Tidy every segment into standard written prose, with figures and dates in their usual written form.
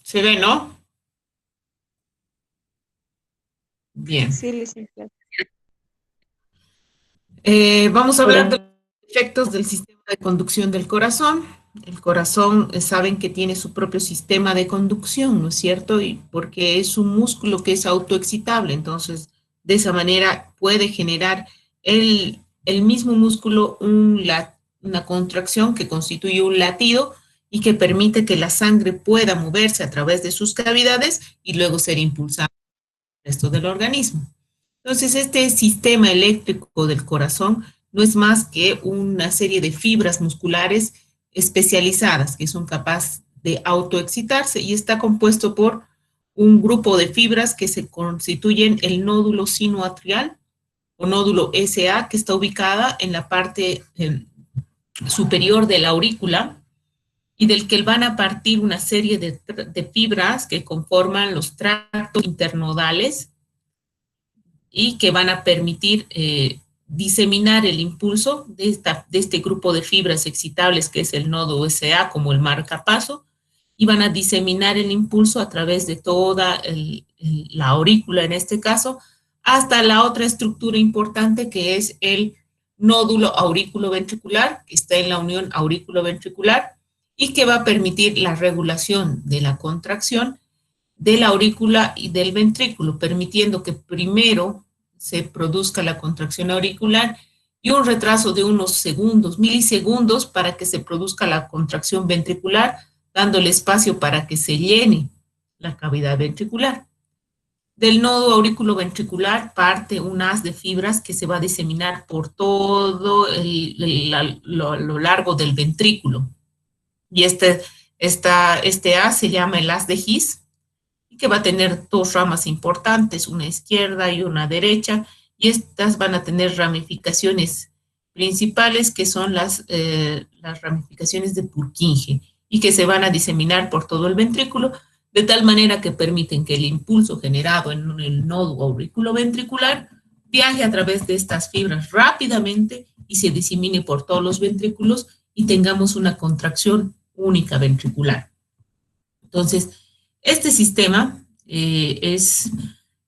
¿Se ve, no? Bien. Sí, licenciada. Vamos a hablar de Hola. los efectos del sistema de conducción del corazón. El corazón, saben que tiene su propio sistema de conducción, ¿no es cierto? Y porque es un músculo que es autoexcitable, entonces de esa manera puede generar el mismo músculo una contracción que constituye un latido y que permite que la sangre pueda moverse a través de sus cavidades y luego ser impulsada al resto del organismo. Entonces, este sistema eléctrico del corazón no es más que una serie de fibras musculares especializadas que son capaces de autoexcitarse y está compuesto por un grupo de fibras que se constituyen el nódulo sinoatrial o nódulo SA, que está ubicada en la parte superior de la aurícula y del que van a partir una serie de fibras que conforman los tractos internodales y que van a permitir diseminar el impulso de este grupo de fibras excitables que es el nodo USA como el marcapaso y van a diseminar el impulso a través de toda la aurícula en este caso hasta la otra estructura importante que es el nódulo aurículo-ventricular que está en la unión aurículo-ventricular y que va a permitir la regulación de la contracción de la aurícula y del ventrículo, permitiendo que primero se produzca la contracción auricular y un retraso de unos segundos, milisegundos, para que se produzca la contracción ventricular, dándole espacio para que se llene la cavidad ventricular. Del nodo aurículo-ventricular parte un haz de fibras que se va a diseminar por todo lo largo del ventrículo. Y este haz se llama el haz de His, y que va a tener dos ramas importantes, una izquierda y una derecha, y estas van a tener ramificaciones principales que son las ramificaciones de Purkinje y que se van a diseminar por todo el ventrículo de tal manera que permiten que el impulso generado en el nodo auriculoventricular viaje a través de estas fibras rápidamente y se disemine por todos los ventrículos y tengamos una contracción única ventricular. Entonces, este sistema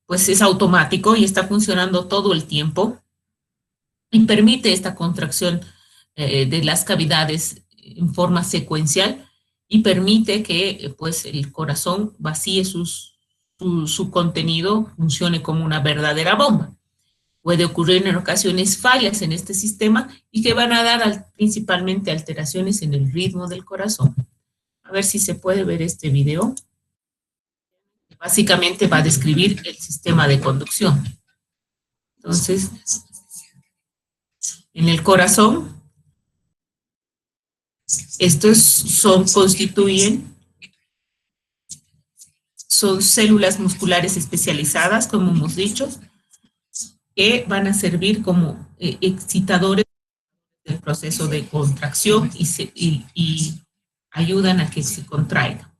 pues es automático y está funcionando todo el tiempo y permite esta contracción de las cavidades en forma secuencial y permite que pues, el corazón vacíe su contenido, funcione como una verdadera bomba. Puede ocurrir en ocasiones fallas en este sistema y que van a dar principalmente alteraciones en el ritmo del corazón. A ver si se puede ver este video. Básicamente va a describir el sistema de conducción. Entonces, en el corazón, son células musculares especializadas, como hemos dicho, que van a servir como excitadores del proceso de contracción y ayudan a que se contraiga.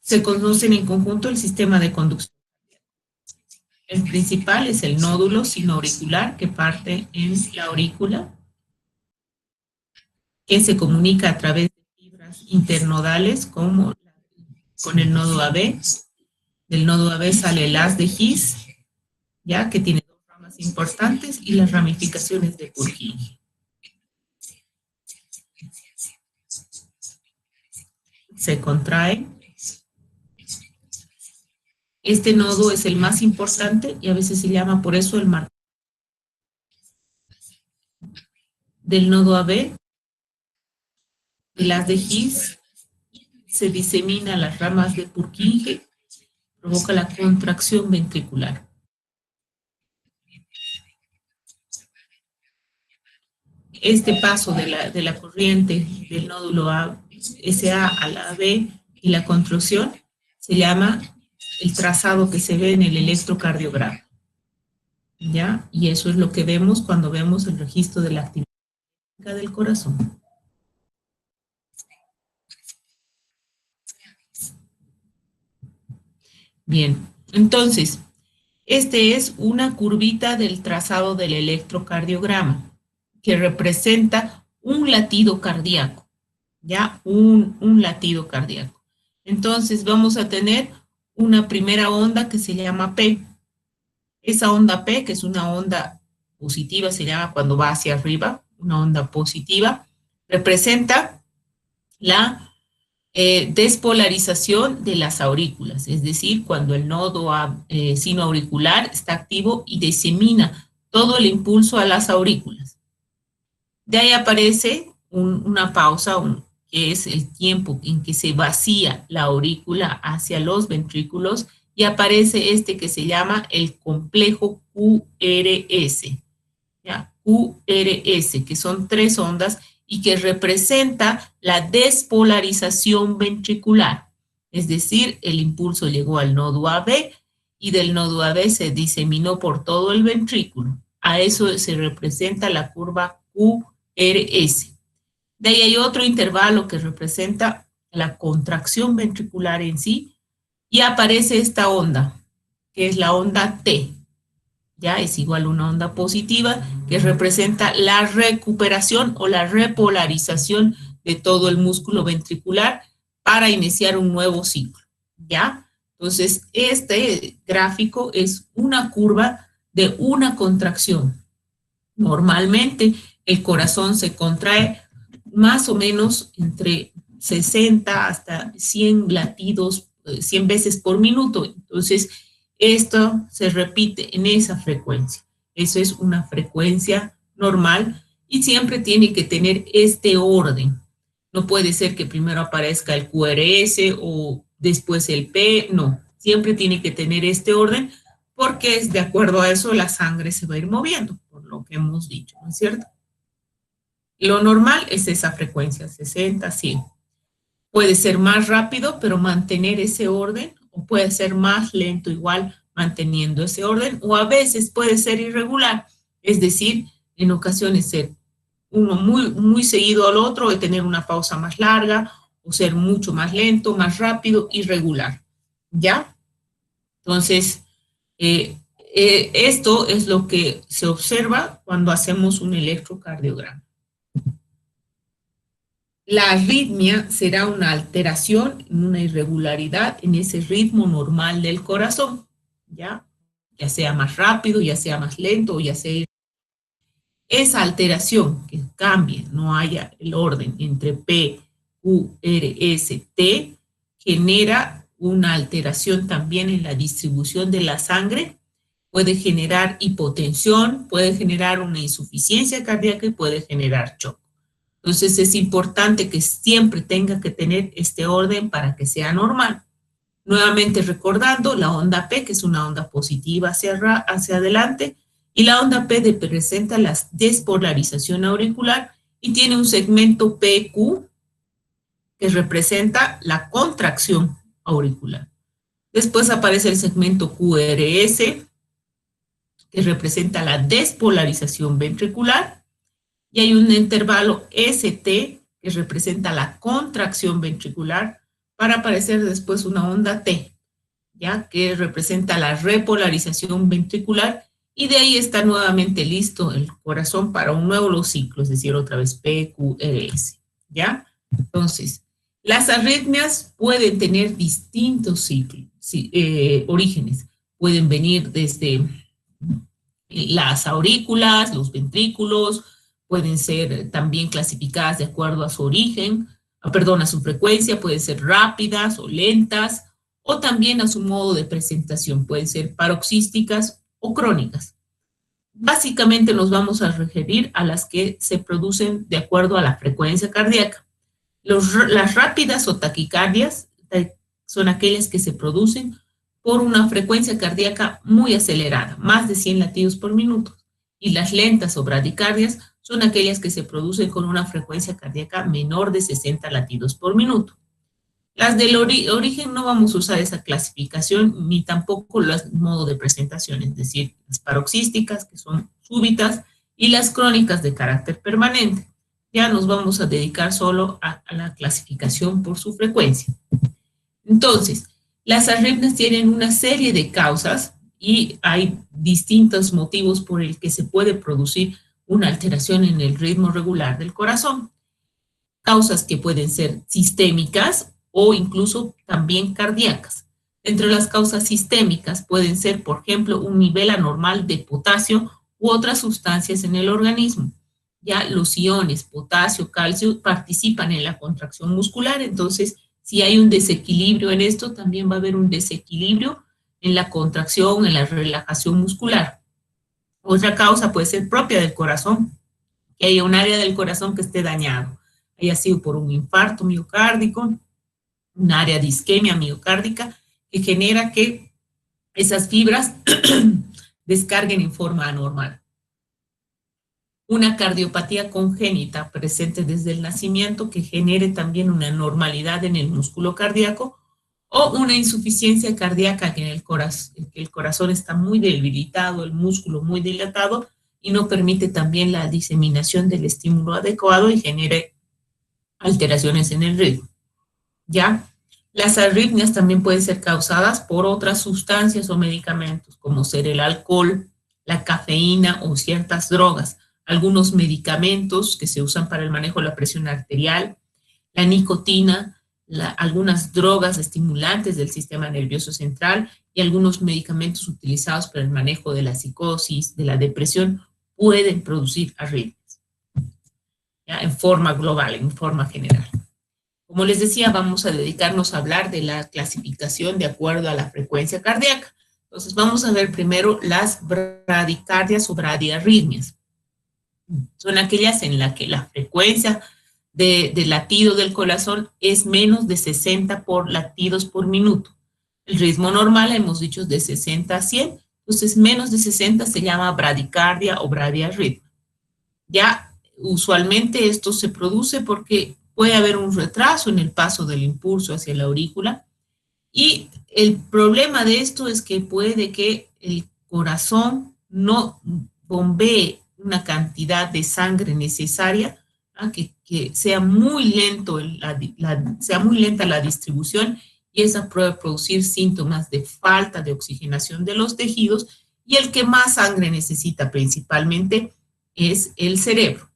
Se conocen en conjunto el sistema de conducción. El principal es el nódulo sinoauricular que parte en la aurícula, que se comunica a través de fibras internodales como con el nodo AB. Del nodo AB sale el haz de His, ya que tiene dos ramas importantes y las ramificaciones de Purkinje. Se contrae. Este nodo es el más importante y a veces se llama por eso el marco. Del nodo AB, el haz de His se disemina las ramas de Purkinje, provoca la contracción ventricular. Este paso de la corriente del nódulo SA a la AB y la contracción se llama el trazado que se ve en el electrocardiograma. ¿Ya? Y eso es lo que vemos cuando vemos el registro de la actividad del corazón. Bien, entonces, este es una curvita del trazado del electrocardiograma que representa un latido cardíaco, ¿ya? Un latido cardíaco. Entonces vamos a tener una primera onda que se llama P. Esa onda P, que es una onda positiva, se llama cuando va hacia arriba, una onda positiva, representa la despolarización de las aurículas, es decir, cuando el nodo sinoauricular está activo y disemina todo el impulso a las aurículas. De ahí aparece una pausa, que es el tiempo en que se vacía la aurícula hacia los ventrículos, y aparece este que se llama el complejo QRS, ¿ya? QRS, que son 3 ondas y que representa la despolarización ventricular. Es decir, el impulso llegó al nodo AB y del nodo AB se diseminó por todo el ventrículo. A eso se representa la curva QRS. De ahí hay otro intervalo que representa la contracción ventricular en sí, y aparece esta onda, que es la onda T. Ya es igual a una onda positiva que representa la recuperación o la repolarización de todo el músculo ventricular para iniciar un nuevo ciclo. ¿Ya? Entonces, este gráfico es una curva de una contracción. Normalmente el corazón se contrae más o menos entre 60 hasta 100 latidos, 100 veces por minuto. Entonces, esto se repite en esa frecuencia. Eso es una frecuencia normal y siempre tiene que tener este orden. No puede ser que primero aparezca el QRS o después el P, no. Siempre tiene que tener este orden porque es de acuerdo a eso la sangre se va a ir moviendo, por lo que hemos dicho, ¿no es cierto? Lo normal es esa frecuencia, 60, 100. Puede ser más rápido, pero mantener ese orden, o puede ser más lento, igual manteniendo ese orden, o a veces puede ser irregular, es decir, en ocasiones ser uno muy seguido al otro, y tener una pausa más larga, o ser mucho más lento, más rápido, irregular, ¿ya? Entonces, esto es lo que se observa cuando hacemos un electrocardiograma. La arritmia será una alteración, una irregularidad en ese ritmo normal del corazón, ¿ya? Ya sea más rápido, ya sea más lento, o ya sea... Esa alteración que cambie, no haya el orden entre P, Q, R, S, T, genera una alteración también en la distribución de la sangre, puede generar hipotensión, puede generar una insuficiencia cardíaca y puede generar shock. Entonces es importante que siempre tenga que tener este orden para que sea normal. Nuevamente recordando la onda P, que es una onda positiva hacia adelante, y la onda P representa la despolarización auricular y tiene un segmento PQ que representa la contracción auricular. Después aparece el segmento QRS que representa la despolarización ventricular, y hay un intervalo ST que representa la contracción ventricular para aparecer después una onda T, ¿ya? Que representa la repolarización ventricular, y de ahí está nuevamente listo el corazón para un nuevo ciclo, es decir, otra vez PQRS, ¿ya? Entonces, las arritmias pueden tener distintos ciclos, orígenes. Pueden venir desde las aurículas, los ventrículos, pueden ser también clasificadas de acuerdo a su origen, a su frecuencia, pueden ser rápidas o lentas, o también a su modo de presentación, pueden ser paroxísticas o crónicas. Básicamente nos vamos a referir a las que se producen de acuerdo a la frecuencia cardíaca. Las rápidas o taquicardias son aquellas que se producen por una frecuencia cardíaca muy acelerada, más de 100 latidos por minuto. Y las lentas o bradicardias son aquellas que se producen con una frecuencia cardíaca menor de 60 latidos por minuto. Las del origen no vamos a usar esa clasificación, ni tampoco el modo de presentación, es decir, las paroxísticas, que son súbitas, y las crónicas de carácter permanente. Ya nos vamos a dedicar solo a la clasificación por su frecuencia. Entonces, las arritmias tienen una serie de causas y hay distintos motivos por el que se puede producir una alteración en el ritmo regular del corazón. Causas que pueden ser sistémicas o incluso también cardíacas. Entre las causas sistémicas pueden ser, por ejemplo, un nivel anormal de potasio u otras sustancias en el organismo. Ya los iones potasio, calcio participan en la contracción muscular, entonces si hay un desequilibrio en esto, también va a haber un desequilibrio en la contracción, en la relajación muscular. Otra causa puede ser propia del corazón, que haya un área del corazón que esté dañado, haya sido por un infarto miocárdico, un área de isquemia miocárdica, que genera que esas fibras descarguen en forma anormal. Una cardiopatía congénita presente desde el nacimiento que genere también una anormalidad en el músculo cardíaco o una insuficiencia cardíaca en el corazón está muy debilitado, el músculo muy dilatado y no permite también la diseminación del estímulo adecuado y genere alteraciones en el ritmo. ¿Ya? Las arritmias también pueden ser causadas por otras sustancias o medicamentos, como ser el alcohol, la cafeína o ciertas drogas, algunos medicamentos que se usan para el manejo de la presión arterial, la nicotina, algunas drogas estimulantes del sistema nervioso central y algunos medicamentos utilizados para el manejo de la psicosis, de la depresión, pueden producir arritmias, ¿ya? En forma global, en forma general. Como les decía, vamos a dedicarnos a hablar de la clasificación de acuerdo a la frecuencia cardíaca. Entonces, vamos a ver primero las bradicardias o bradiarritmias. Son aquellas en las que la frecuencia de latido del corazón es menos de 60 latidos por minuto. El ritmo normal, hemos dicho, es de 60 a 100. Entonces, menos de 60 se llama bradicardia o bradiarritmia. Ya, usualmente esto se produce porque puede haber un retraso en el paso del impulso hacia la aurícula y el problema de esto es que puede que el corazón no bombee una cantidad de sangre necesaria, ¿ah? Que sea muy lento, sea muy lenta la distribución y esa puede producir síntomas de falta de oxigenación de los tejidos y el que más sangre necesita principalmente es el cerebro.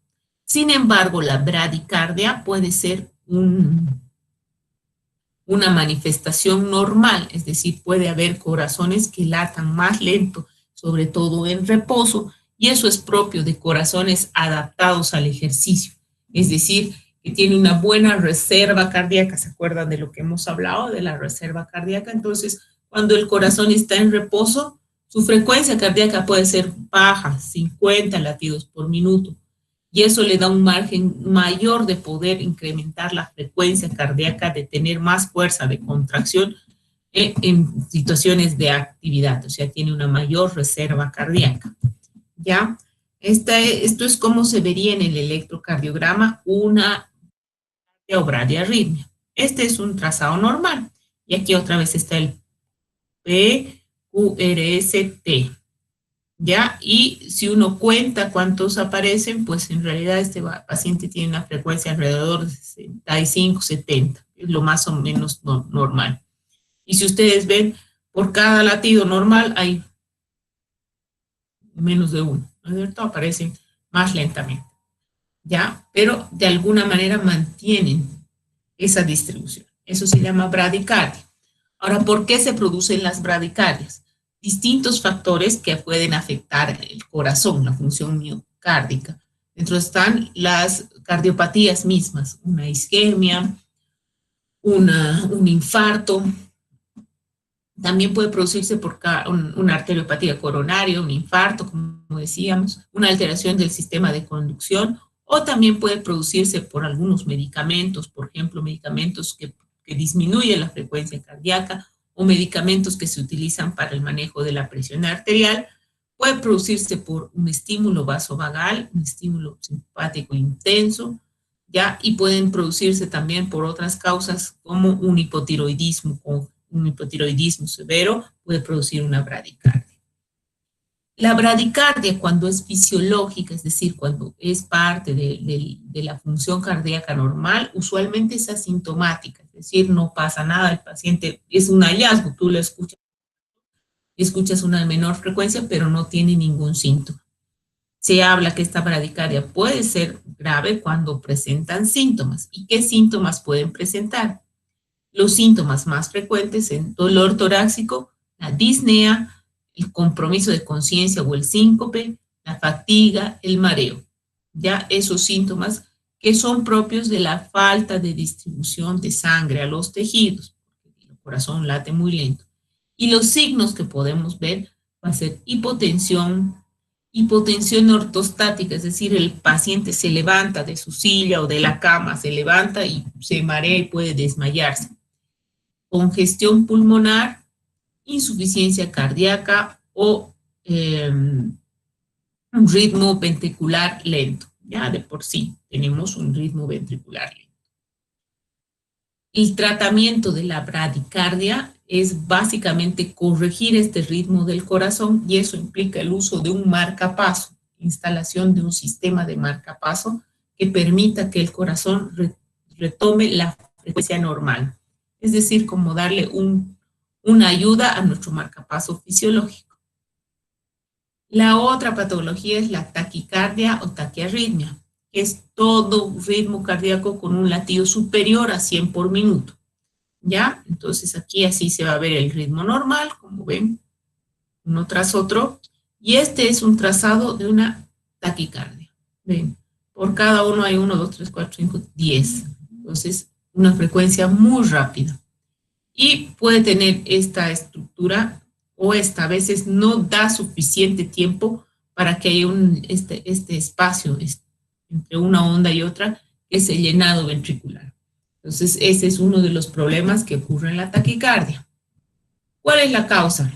Sin embargo, la bradicardia puede ser una manifestación normal, es decir, puede haber corazones que latan más lento, sobre todo en reposo, y eso es propio de corazones adaptados al ejercicio, es decir, que tiene una buena reserva cardíaca. ¿Se acuerdan de lo que hemos hablado de la reserva cardíaca? Entonces, cuando el corazón está en reposo, su frecuencia cardíaca puede ser baja, 50 latidos por minuto, y eso le da un margen mayor de poder incrementar la frecuencia cardíaca, de tener más fuerza de contracción en situaciones de actividad, o sea, tiene una mayor reserva cardíaca, ¿ya? Esto es como se vería en el electrocardiograma una bradiarritmia. Este es un trazado normal, y aquí otra vez está el PQRST. ¿Ya? Y si uno cuenta cuántos aparecen, pues en realidad este paciente tiene una frecuencia alrededor de 65, 70, es lo más o menos normal. Y si ustedes ven, por cada latido normal hay menos de uno, ¿no es cierto? Aparecen más lentamente, ¿ya? Pero de alguna manera mantienen esa distribución. Eso se llama bradicardia. Ahora, ¿por qué se producen las bradicardias? Distintos factores que pueden afectar el corazón, la función miocárdica. Dentro están las cardiopatías mismas, una isquemia, un infarto. También puede producirse por una arteriopatía coronaria, un infarto, como decíamos, una alteración del sistema de conducción, o también puede producirse por algunos medicamentos, por ejemplo, medicamentos que disminuyen la frecuencia cardíaca o medicamentos que se utilizan para el manejo de la presión arterial. Puede producirse por un estímulo vasovagal, un estímulo simpático intenso, ¿ya? Y pueden producirse también por otras causas como un hipotiroidismo severo, puede producir una bradicardia. La bradicardia, cuando es fisiológica, es decir, cuando es parte de la función cardíaca normal, usualmente es asintomática, es decir, no pasa nada, el paciente es un hallazgo, tú lo escuchas una menor frecuencia, pero no tiene ningún síntoma. Se habla que esta bradicardia puede ser grave cuando presentan síntomas. ¿Y qué síntomas pueden presentar? Los síntomas más frecuentes son dolor torácico, la disnea, el compromiso de conciencia o el síncope, la fatiga, el mareo. Ya esos síntomas que son propios de la falta de distribución de sangre a los tejidos, porque el corazón late muy lento. Y los signos que podemos ver va a ser hipotensión ortostática, es decir, el paciente se levanta de su silla o de la cama, se levanta y se marea y puede desmayarse. Congestión pulmonar, insuficiencia cardíaca o un ritmo ventricular lento. Ya de por sí tenemos un ritmo ventricular lento. El tratamiento de la bradicardia es básicamente corregir este ritmo del corazón y eso implica el uso de un marcapaso, instalación de un sistema de marcapaso que permita que el corazón retome la frecuencia normal. Es decir, como darle una ayuda a nuestro marcapaso fisiológico. La otra patología es la taquicardia o taquiarritmia, que es todo ritmo cardíaco con un latido superior a 100 por minuto. ¿Ya? Entonces aquí así se va a ver el ritmo normal, como ven, uno tras otro. Y este es un trazado de una taquicardia. Ven, por cada uno hay 1, 2, 3, 4, 5, 10. Entonces, una frecuencia muy rápida. Y puede tener esta estructura o esta a veces no da suficiente tiempo para que haya este espacio entre una onda y otra, que es el llenado ventricular. Entonces, ese es uno de los problemas que ocurre en la taquicardia. ¿Cuál es la causa?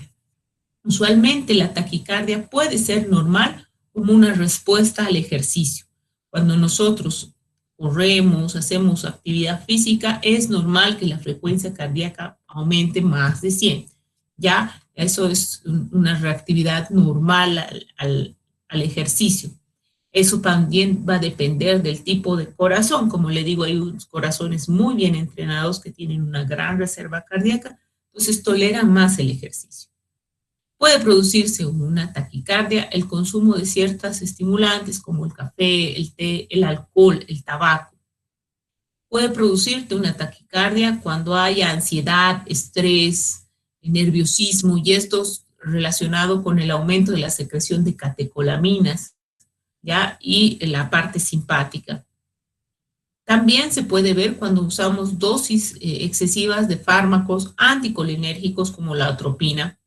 Usualmente la taquicardia puede ser normal como una respuesta al ejercicio. Cuando nosotros corremos, hacemos actividad física, es normal que la frecuencia cardíaca aumente más de 100. Ya, eso es una reactividad normal al ejercicio. Eso también va a depender del tipo de corazón. Como le digo, hay unos corazones muy bien entrenados que tienen una gran reserva cardíaca, entonces toleran más el ejercicio. Puede producirse una taquicardia, el consumo de ciertos estimulantes como el café, el té, el alcohol, el tabaco. Puede producirte una taquicardia cuando haya ansiedad, estrés, nerviosismo y esto es relacionado con el aumento de la secreción de catecolaminas, ¿ya? Y la parte simpática. También se puede ver cuando usamos dosis excesivas de fármacos anticolinérgicos como la atropina,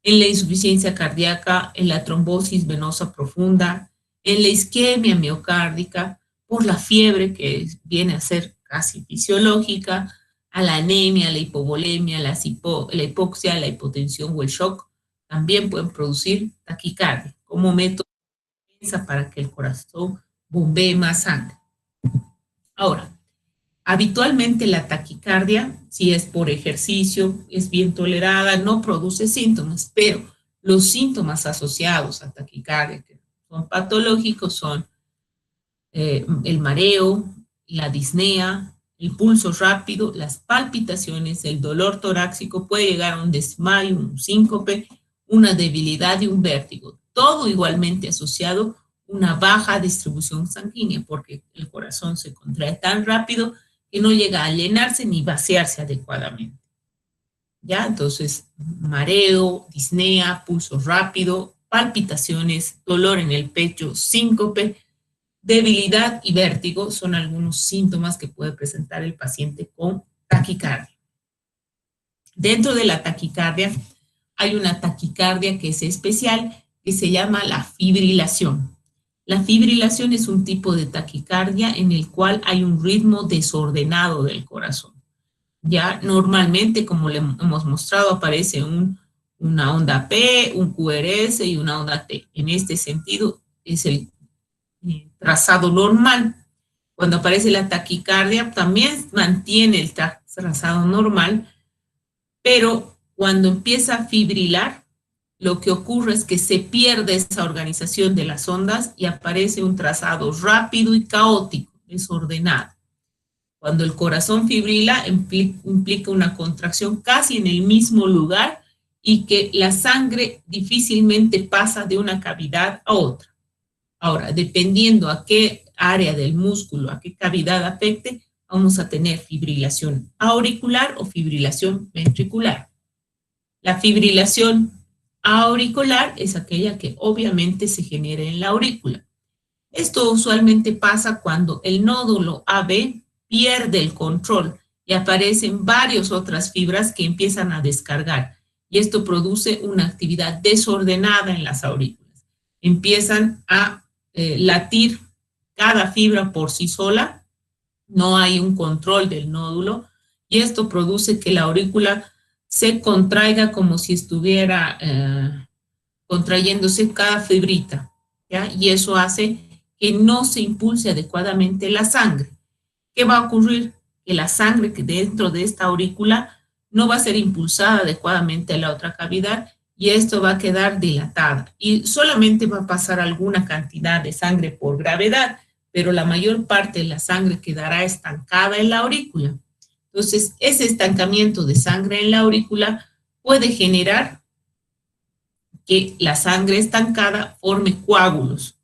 en la insuficiencia cardíaca, en la trombosis venosa profunda, en la isquemia miocárdica, por la fiebre que viene a ser casi fisiológica, a la anemia, la hipovolemia, la hipoxia, la hipotensión o el shock, también pueden producir taquicardia como método para que el corazón bombee más sangre. Ahora, habitualmente la taquicardia, si es por ejercicio, es bien tolerada, no produce síntomas, pero los síntomas asociados a taquicardia que son patológicos son el mareo, la disnea, el pulso rápido, las palpitaciones, el dolor torácico, puede llegar a un desmayo, un síncope, una debilidad y un vértigo. Todo igualmente asociado a una baja distribución sanguínea, porque el corazón se contrae tan rápido que no llega a llenarse ni vaciarse adecuadamente. ¿Ya? Entonces, mareo, disnea, pulso rápido, palpitaciones, dolor en el pecho, síncope, debilidad y vértigo son algunos síntomas que puede presentar el paciente con taquicardia. Dentro de la taquicardia hay una taquicardia que es especial, que se llama la fibrilación. La fibrilación es un tipo de taquicardia en el cual hay un ritmo desordenado del corazón. Ya normalmente, como le hemos mostrado, aparece una onda P, un QRS y una onda T. En este sentido, es el trazado normal. Cuando aparece la taquicardia, también mantiene el trazado normal, pero cuando empieza a fibrilar, lo que ocurre es que se pierde esa organización de las ondas y aparece un trazado rápido y caótico, desordenado. Cuando el corazón fibrila, implica una contracción casi en el mismo lugar y que la sangre difícilmente pasa de una cavidad a otra. Ahora, dependiendo a qué área del músculo, a qué cavidad afecte, vamos a tener fibrilación auricular o fibrilación ventricular. La fibrilación auricular es aquella que obviamente se genera en la aurícula. Esto usualmente pasa cuando el nódulo AB pierde el control y aparecen varias otras fibras que empiezan a descargar. Y esto produce una actividad desordenada en las aurículas. Empiezan a latir cada fibra por sí sola, no hay un control del nódulo y esto produce que la aurícula se contraiga como si estuviera contrayéndose cada fibrita, ¿ya? Y eso hace que no se impulse adecuadamente la sangre. ¿Qué va a ocurrir? Que la sangre que dentro de esta aurícula no va a ser impulsada adecuadamente a la otra cavidad y esto va a quedar dilatada y solamente va a pasar alguna cantidad de sangre por gravedad, pero la mayor parte de la sangre quedará estancada en la aurícula. Entonces, ese estancamiento de sangre en la aurícula puede generar que la sangre estancada forme coágulos.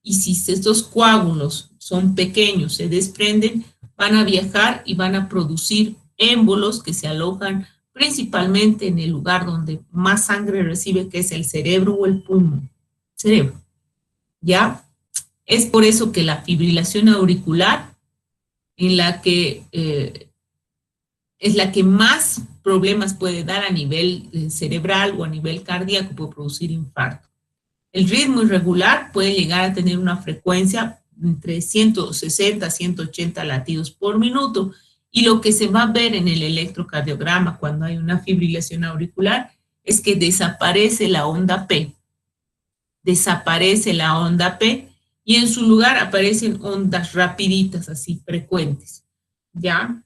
Y si estos coágulos son pequeños, se desprenden, van a viajar y van a producir émbolos que se alojan principalmente en el lugar donde más sangre recibe, que es el cerebro o el pulmón. Cerebro. ¿Ya? Es por eso que la fibrilación auricular, en la que es la que más problemas puede dar a nivel cerebral o a nivel cardíaco, puede producir infarto. El ritmo irregular puede llegar a tener una frecuencia entre 160 a 180 latidos por minuto y lo que se va a ver en el electrocardiograma cuando hay una fibrilación auricular es que desaparece la onda P. Desaparece la onda P y en su lugar aparecen ondas rapiditas, así frecuentes. ¿Ya?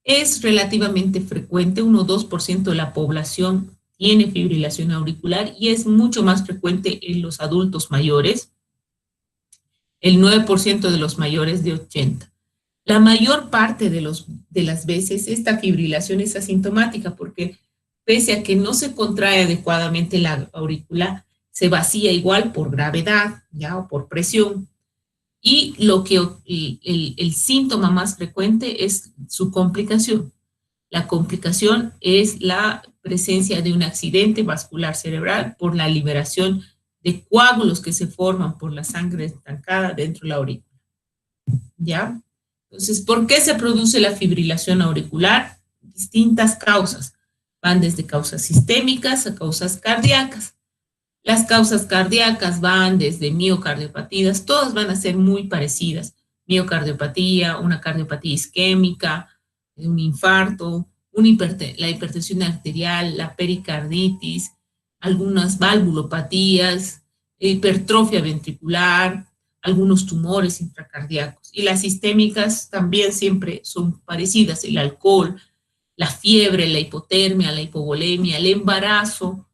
Es relativamente frecuente, 1 o 2% de la población tiene fibrilación auricular y es mucho más frecuente en los adultos mayores, el 9% de los mayores de 80. La mayor parte de las veces esta fibrilación es asintomática porque pese a que no se contrae adecuadamente la aurícula, se vacía igual por gravedad, ¿ya? O por presión. Y lo que el síntoma más frecuente es su complicación. La complicación es la presencia de un accidente vascular cerebral por la liberación de coágulos que se forman por la sangre estancada dentro de la aurícula. ¿Ya? Entonces, ¿por qué se produce la fibrilación auricular? Distintas causas. Van desde causas sistémicas a causas cardíacas. Las causas cardíacas van desde miocardiopatías, todas van a ser muy parecidas. Miocardiopatía, una cardiopatía isquémica, un infarto, la hipertensión arterial, la pericarditis, algunas valvulopatías, hipertrofia ventricular, algunos tumores intracardíacos. Y las sistémicas también siempre son parecidas, el alcohol, la fiebre, la hipotermia, la hipovolemia, el embarazo,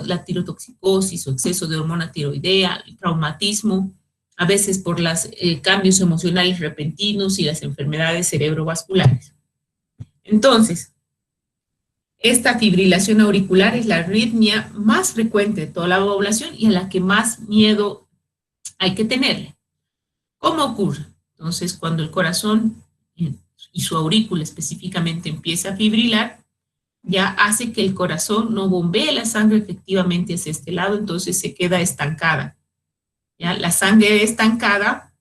la tirotoxicosis o exceso de hormona tiroidea, el traumatismo, a veces por los cambios emocionales repentinos y las enfermedades cerebrovasculares. Entonces, esta fibrilación auricular es la arritmia más frecuente de toda la población y a la que más miedo hay que tenerle. ¿Cómo ocurre? Entonces, cuando el corazón y su aurícula específicamente empieza a fibrilar, ya hace que el corazón no bombee la sangre efectivamente hacia este lado, entonces se queda estancada. ¿Ya? La sangre estancada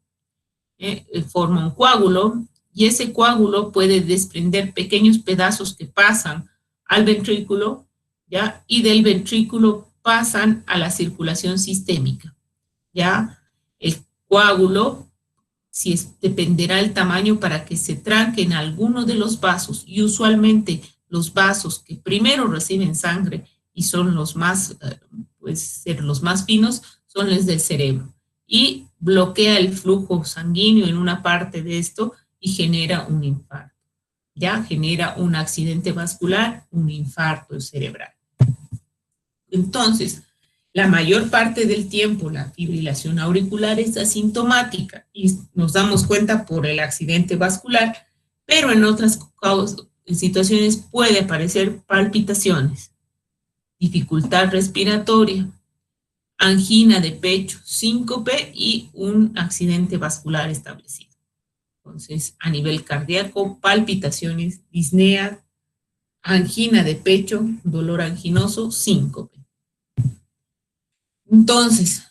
forma un coágulo y ese coágulo puede desprender pequeños pedazos que pasan al ventrículo, ¿ya? Y del ventrículo pasan a la circulación sistémica. ¿Ya? El coágulo, dependerá el tamaño para que se tranque en alguno de los vasos y usualmente los vasos que primero reciben sangre y son los más, los más finos, son los del cerebro. Y bloquea el flujo sanguíneo en una parte de esto y genera un infarto. Ya genera un accidente vascular, un infarto cerebral. Entonces, la mayor parte del tiempo la fibrilación auricular es asintomática y nos damos cuenta por el accidente vascular, pero en otras situaciones puede aparecer palpitaciones, dificultad respiratoria, angina de pecho, síncope y un accidente vascular establecido. Entonces, a nivel cardíaco, palpitaciones, disnea, angina de pecho, dolor anginoso, síncope. Entonces,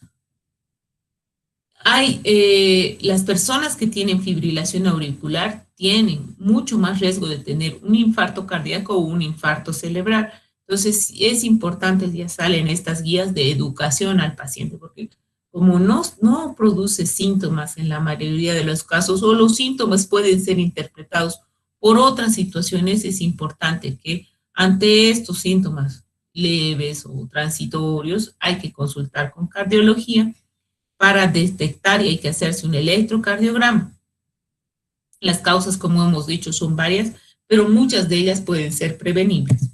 las personas que tienen fibrilación auricular tienen mucho más riesgo de tener un infarto cardíaco o un infarto cerebral. Entonces, es importante, ya salen estas guías de educación al paciente, porque como no produce síntomas en la mayoría de los casos, o los síntomas pueden ser interpretados por otras situaciones, es importante que ante estos síntomas leves o transitorios hay que consultar con cardiología para detectar y hay que hacerse un electrocardiograma. Las causas, como hemos dicho, son varias, pero muchas de ellas pueden ser prevenibles.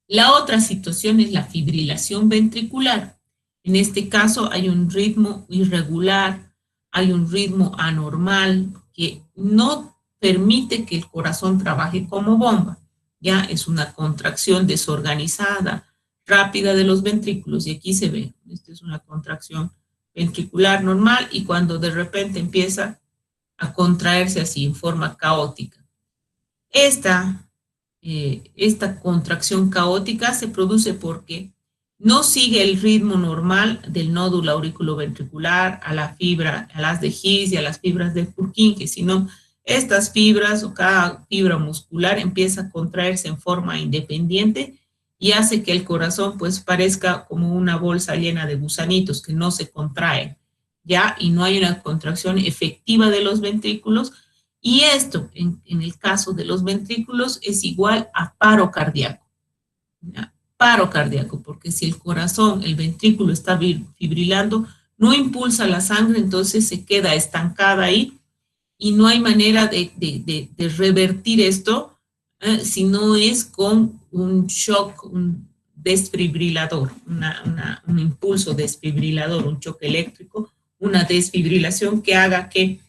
La otra situación es la fibrilación ventricular. En este caso hay un ritmo irregular, hay un ritmo anormal que no permite que el corazón trabaje como bomba. Ya es una contracción desorganizada, rápida de los ventrículos, y aquí se ve, esta es una contracción ventricular normal y cuando de repente empieza a contraerse así en forma caótica. Esta contracción caótica se produce porque no sigue el ritmo normal del nódulo auriculoventricular, a la fibra, a las de His y a las fibras de Purkinje, sino estas fibras o cada fibra muscular empieza a contraerse en forma independiente y hace que el corazón pues parezca como una bolsa llena de gusanitos que no se contraen, ¿ya? Y no hay una contracción efectiva de los ventrículos, y esto, en el caso de los ventrículos, es igual a paro cardíaco. ¿Ya? Paro cardíaco, porque si el corazón, el ventrículo está fibrilando, no impulsa la sangre, entonces se queda estancada ahí y no hay manera de revertir esto si no es con un shock, un desfibrilador, un impulso desfibrilador, un choque eléctrico, una desfibrilación que haga que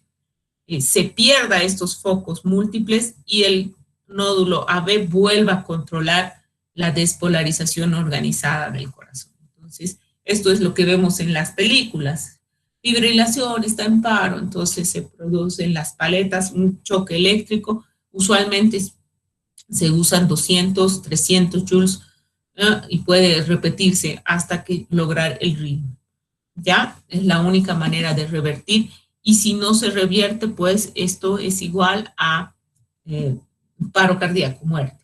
se pierda estos focos múltiples y el nódulo AB vuelva a controlar la despolarización organizada del corazón. Entonces, esto es lo que vemos en las películas. Fibrilación está en paro, entonces se producen las paletas, un choque eléctrico, usualmente se usan 200, 300 joules y puede repetirse hasta que lograr el ritmo. ¿Ya? Es la única manera de revertir. Y si no se revierte, pues esto es igual a paro cardíaco, muerte.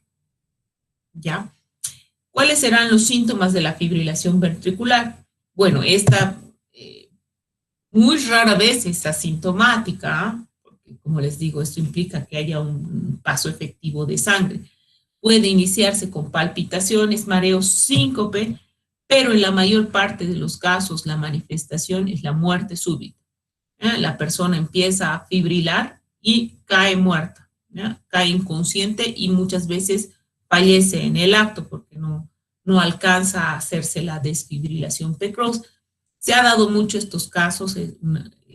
¿Ya? ¿Cuáles serán los síntomas de la fibrilación ventricular? Bueno, esta muy rara vez es asintomática, porque como les digo, esto implica que haya un paso efectivo de sangre. Puede iniciarse con palpitaciones, mareos, síncope, pero en la mayor parte de los casos la manifestación es la muerte súbita. La persona empieza a fibrilar y cae muerta, ¿ya? Cae inconsciente y muchas veces fallece en el acto porque no alcanza a hacerse la desfibrilación precoz. Se ha dado mucho estos casos,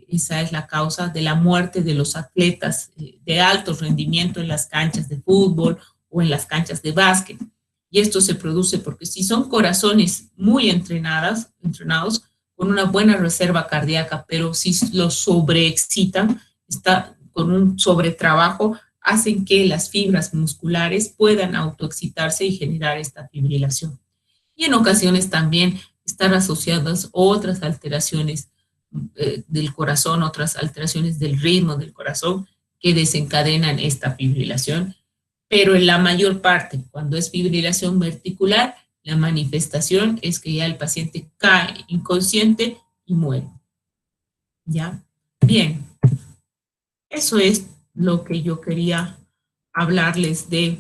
esa es la causa de la muerte de los atletas de alto rendimiento en las canchas de fútbol o en las canchas de básquet. Y esto se produce porque si son corazones muy entrenados, con una buena reserva cardíaca, pero si los sobreexcitan, está con un sobretrabajo, hacen que las fibras musculares puedan autoexcitarse y generar esta fibrilación. Y en ocasiones también están asociadas otras alteraciones del corazón, otras alteraciones del ritmo del corazón que desencadenan esta fibrilación. Pero en la mayor parte, cuando es fibrilación ventricular, la manifestación es que ya el paciente cae inconsciente y muere. ¿Ya? Bien, eso es lo que yo quería hablarles de